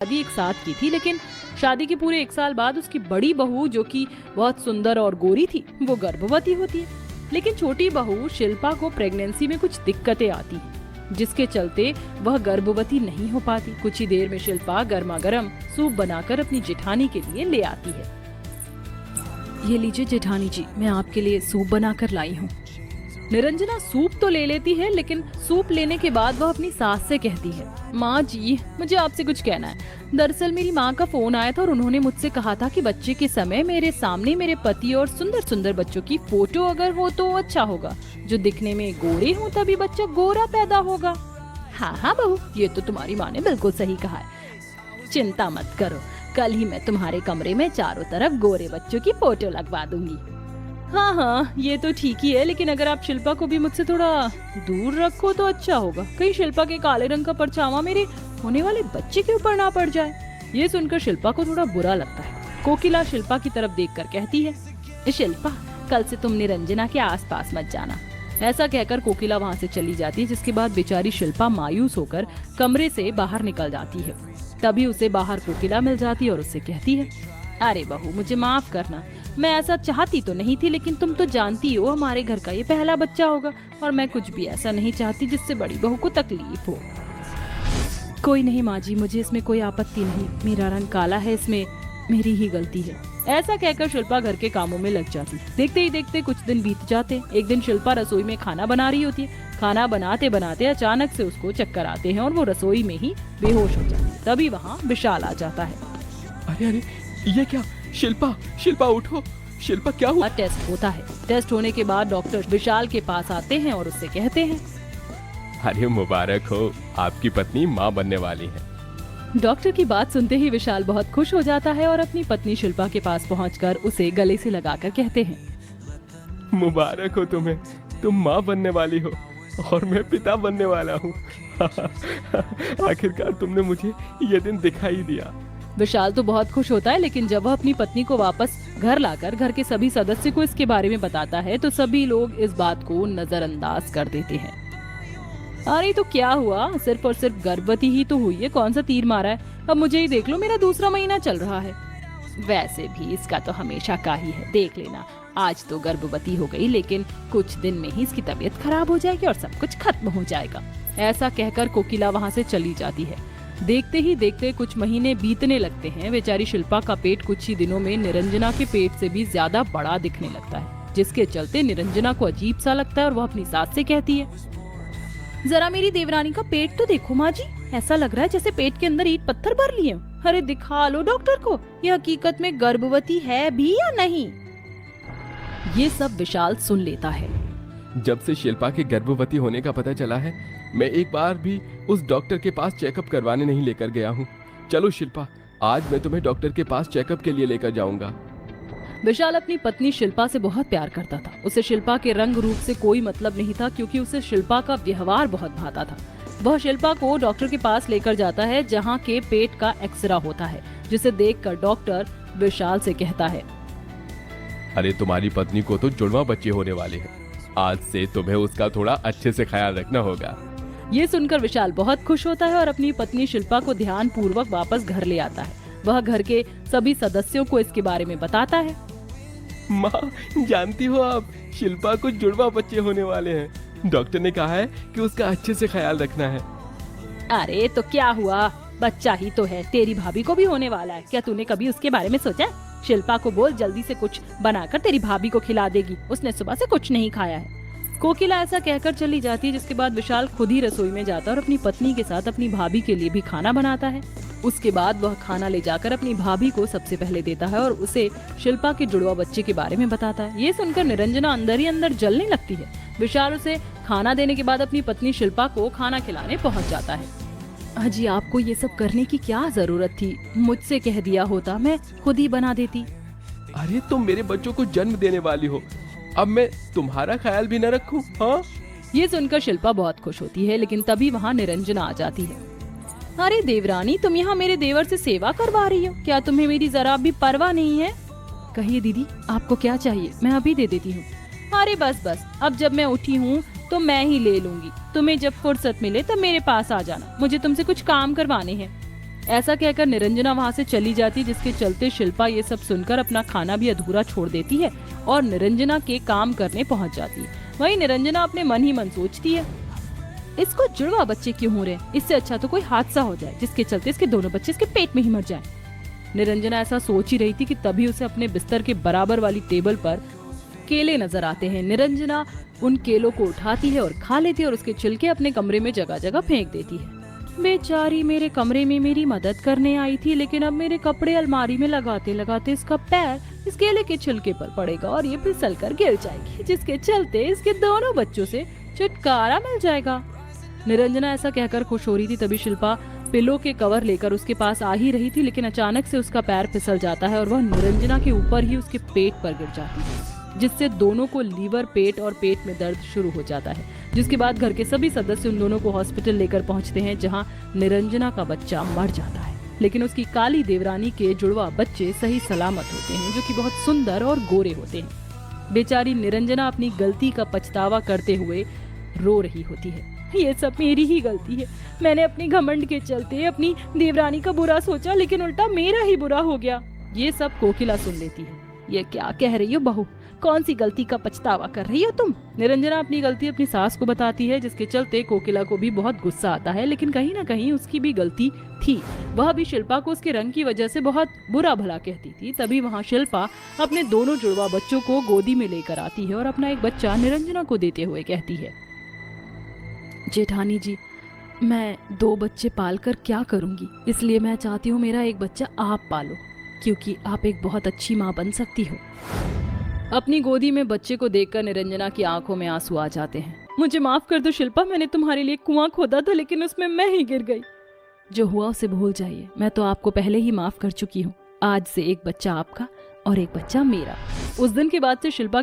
शादी एक साथ की थी, लेकिन शादी के पूरे 1 साल बाद उसकी बड़ी बहू, जो कि बहुत सुंदर और गोरी थी, वो गर्भवती होती है। लेकिन छोटी बहू शिल्पा को प्रेगनेंसी में कुछ दिक्कतें आती हैं, जिसके चलते वह गर्भवती नहीं हो पाती। कुछ ही देर में शिल्पा गर्मा गर्म सूप बनाकर अपनी जेठानी के लिए ले आती है। ये लीजिए जेठानी जी, मैं आपके लिए सूप बनाकर लाई हूँ। निरंजना सूप तो ले लेती है, लेकिन सूप लेने के बाद वह अपनी सास से कहती है, माँ जी मुझे आपसे कुछ कहना है। दरअसल मेरी माँ का फोन आया था और उन्होंने मुझसे कहा था कि बच्चे के समय मेरे सामने मेरे पति और सुंदर सुंदर बच्चों की फोटो अगर हो तो अच्छा होगा। जो दिखने में गोरे हो तभी बच्चा गोरा पैदा होगा। हाँ हाँ बहू, ये तो तुम्हारी माँ ने बिल्कुल सही कहा है। चिंता मत करो, कल ही मैं तुम्हारे कमरे में चारों तरफ गोरे बच्चों की फोटो लगवा दूंगी। हाँ हाँ ये तो ठीक ही है, लेकिन अगर आप शिल्पा को भी मुझसे थोड़ा दूर रखो तो अच्छा होगा। कहीं शिल्पा के काले रंग का परछावा मेरे होने वाले बच्चे के ऊपर ना पड़ जाए। ये सुनकर शिल्पा को थोड़ा बुरा लगता है। कोकिला शिल्पा की तरफ देखकर कहती है, शिल्पा कल से तुम निरंजना के आसपास मत जाना। ऐसा कहकर कोकिला वहाँ से चली जाती है, जिसके बाद बेचारी शिल्पा मायूस होकर कमरे से बाहर निकल जाती है। तभी उसे बाहर कोकिला मिल जाती है और उससे कहती है, अरे बहू मुझे माफ करना, मैं ऐसा चाहती तो नहीं थी, लेकिन तुम तो जानती हो हमारे घर का ये पहला बच्चा होगा और मैं कुछ भी ऐसा नहीं चाहती जिससे बड़ी बहू को तकलीफ हो। कोई नहीं माँ जी, मुझे इसमें कोई आपत्ति नहीं। मेरा रंग काला है, इसमें मेरी ही गलती है। ऐसा कहकर शिल्पा घर के कामों में लग जाती। देखते ही देखते कुछ दिन बीत जाते। एक दिन शिल्पा रसोई में खाना बना रही होती है। खाना बनाते बनाते अचानक से उसको चक्कर आते हैं और वो रसोई में ही बेहोश हो जाती है। तभी वहाँ विशाल आ जाता है। अरे अरे ये क्या? शिल्पा शिल्पा उठो, शिल्पा क्या हुआ? टेस्ट होता है। टेस्ट होने के बाद डॉक्टर विशाल के पास आते हैं और उससे कहते हैं, अरे मुबारक हो, आपकी पत्नी माँ बनने वाली है। डॉक्टर की बात सुनते ही विशाल बहुत खुश हो जाता है और अपनी पत्नी शिल्पा के पास पहुंचकर उसे गले से लगाकर कहते हैं, मुबारक हो तुम्हें, तुम माँ बनने वाली हो और मैं पिता बनने वाला हूँ। आखिरकार तुमने मुझे ये दिन दिखाई दिया। विशाल तो बहुत खुश होता है, लेकिन जब वह अपनी पत्नी को वापस घर लाकर घर के सभी सदस्य को इसके बारे में बताता है तो सभी लोग इस बात को नजरअंदाज कर देते हैं। अरे तो क्या हुआ, सिर्फ और सिर्फ गर्भवती ही तो हुई है, कौन सा तीर मारा है। अब मुझे ही देख लो, मेरा दूसरा महीना चल रहा है। वैसे भी इसका तो हमेशा का ही है, देख लेना आज तो गर्भवती हो गई, लेकिन कुछ दिन में ही इसकी तबीयत खराब हो जाएगी और सब कुछ खत्म हो जाएगा। ऐसा कहकर कोकिला वहाँ से चली जाती है। देखते ही देखते कुछ महीने बीतने लगते हैं। बेचारी शिल्पा का पेट कुछ ही दिनों में निरंजना के पेट से भी ज्यादा बड़ा दिखने लगता है, जिसके चलते निरंजना को अजीब सा लगता है और वह अपनी सास से कहती है, जरा मेरी देवरानी का पेट तो देखो माँ जी, ऐसा लग रहा है जैसे पेट के अंदर ईंट पत्थर भर लिए। अरे दिखा लो डॉक्टर को, ये हकीकत में गर्भवती है भी या नहीं। ये सब विशाल सुन लेता है। जब से शिल्पा के गर्भवती होने का पता चला है, मैं एक बार भी उस डॉक्टर के पास चेकअप करवाने नहीं लेकर गया हूँ। चलो शिल्पा, आज मैं तुम्हें डॉक्टर के पास चेकअप के लिए लेकर जाऊंगा। विशाल अपनी पत्नी शिल्पा से बहुत प्यार करता था। उसे शिल्पा के रंग रूप से कोई मतलब नहीं था, क्योंकि उसे शिल्पा का व्यवहार बहुत भाता था। वह शिल्पा को डॉक्टर के पास लेकर जाता है, जहाँ के पेट का एक्सरा होता है, जिसे देखकर डॉक्टर विशाल से कहता है, अरे तुम्हारी पत्नी को तो जुड़वा बच्चे होने वाले हैं, आज से तुम्हें उसका थोड़ा अच्छे से ख्याल रखना होगा। ये सुनकर विशाल बहुत खुश होता है और अपनी पत्नी शिल्पा को ध्यान पूर्वक वापस घर ले आता है। वह घर के सभी सदस्यों को इसके बारे में बताता है। माँ जानती हो आप, शिल्पा को जुड़वा बच्चे होने वाले हैं। डॉक्टर ने कहा है कि उसका अच्छे से ख्याल रखना है। अरे तो क्या हुआ, बच्चा ही तो है, तेरी भाभी को भी होने वाला है। क्या तूने कभी उसके बारे में सोचा? शिल्पा को बोल जल्दी से कुछ बनाकर तेरी भाभी को खिला देगी, उसने सुबह से कुछ नहीं खाया है। कोकिला ऐसा कहकर चली जाती है, जिसके बाद विशाल खुद ही रसोई में जाता है और अपनी पत्नी के साथ अपनी भाभी के लिए भी खाना बनाता है। उसके बाद वह खाना ले जाकर अपनी भाभी को सबसे पहले देता है और उसे शिल्पा के जुड़वा बच्चे के बारे में बताता है। ये सुनकर निरंजना अंदर ही अंदर जलने लगती है। विशाल उसे खाना देने के बाद अपनी पत्नी शिल्पा को खाना खिलाने पहुंच जाता है। अजी आपको ये सब करने की क्या जरूरत थी, मुझसे कह दिया होता, मैं खुद ही बना देती। अरे तुम मेरे बच्चों को जन्म देने वाली हो, अब मैं तुम्हारा ख्याल भी न रखूं? हाँ। ये सुनकर शिल्पा बहुत खुश होती है, लेकिन तभी वहाँ निरंजना आ जाती है। अरे देवरानी, तुम यहाँ मेरे देवर से सेवा करवा रही हो, क्या तुम्हें मेरी जरा भी परवाह नहीं है? कहिए दीदी, आपको क्या चाहिए, मैं अभी दे देती हूँ। अरे बस बस, अब जब मैं उठी हूँ तो मैं ही ले लूंगी, तुम्हें जब फुर्सत मिले तब मेरे पास आ जाना, मुझे तुमसे कुछ काम करवाने हैं। ऐसा कहकर निरंजना वहाँ से चली जाती, जिसके चलते शिल्पा ये सब सुनकर अपना खाना भी अधूरा छोड़ देती है और निरंजना के काम करने पहुँच जाती है। वहीं निरंजना अपने मन ही मन सोचती है, इसको जुड़वा बच्चे क्यों हो रहे हैं, इससे अच्छा तो कोई हादसा हो जाए जिसके चलते इसके दोनों बच्चे इसके पेट में ही मर जाएं। निरंजना ऐसा सोच ही रही थी कि तभी उसे अपने बिस्तर के बराबर वाली टेबल पर केले नजर आते हैं। निरंजना उन केलों को उठाती है और खा लेती है और उसके छिलके अपने कमरे में जगह जगह फेंक देती है। बेचारी मेरे कमरे में मेरी मदद करने आई थी, लेकिन अब मेरे कपड़े अलमारी में लगाते लगाते इसका पैर इस केले के छिलके पर पड़ेगा और ये फिसल कर गिर जाएगी, जिसके चलते इसके दोनों बच्चों से छुटकारा मिल जाएगा। निरंजना ऐसा कहकर खुश हो रही थी, तभी शिल्पा पिलो के कवर लेकर उसके पास आ ही रही थी, लेकिन अचानक से उसका पैर फिसल जाता है और वह निरंजना के ऊपर ही उसके पेट पर गिर जाती है, जिससे दोनों को लीवर, पेट और पेट में दर्द शुरू हो जाता है। जिसके बाद घर के सभी सदस्य उन दोनों को हॉस्पिटल लेकर पहुंचते हैं, जहां निरंजना का बच्चा मर जाता है, लेकिन उसकी काली देवरानी के जुड़वा बच्चे सही सलामत होते हैं, जो कि बहुत सुंदर और गोरे होते हैं। बेचारी निरंजना अपनी गलती का पछतावा करते हुए रो रही होती है। ये सब मेरी ही गलती है, मैंने अपनी घमंड के चलते अपनी देवरानी का बुरा सोचा, लेकिन उल्टा मेरा ही बुरा हो गया। ये सब कोकिला सुन लेती है। ये क्या कह रही हो बहू, कौन सी गलती का पछतावा कर रही हो तुम? निरंजना अपनी गलती अपनी सास को बताती है, जिसके चलते कोकिला को भी बहुत गुस्सा आता है, लेकिन कहीं ना कहीं उसकी भी गलती थी। वह भी शिल्पा को उसके रंग की वजह से बहुत बुरा भला कहती थी। तभी वहाँ शिल्पा अपने दोनों जुड़वा बच्चों को गोदी में लेकर आती है और अपना एक बच्चा निरंजना को देते हुए कहती है, जेठानी जी, मैं 2 बच्चे पालकर क्या करूंगी, इसलिए मैं चाहती हूँ मेरा एक बच्चा आप पालो, क्योंकि आप एक बहुत अच्छी माँ बन सकती हो। अपनी गोदी में बच्चे को देखकर निरंजना की आंखों में आंसू आ जाते हैं। मुझे माफ कर दो शिल्पा, मैंने तुम्हारे लिए कुआं खोदा था, लेकिन उसमें मैं ही गिर गई। जो हुआ उसे भूल जाइए, मैं तो आपको पहले ही माफ कर चुकी हूँ। आज से एक बच्चा आपका और एक बच्चा मेरा। उस दिन के बाद से शिल्पा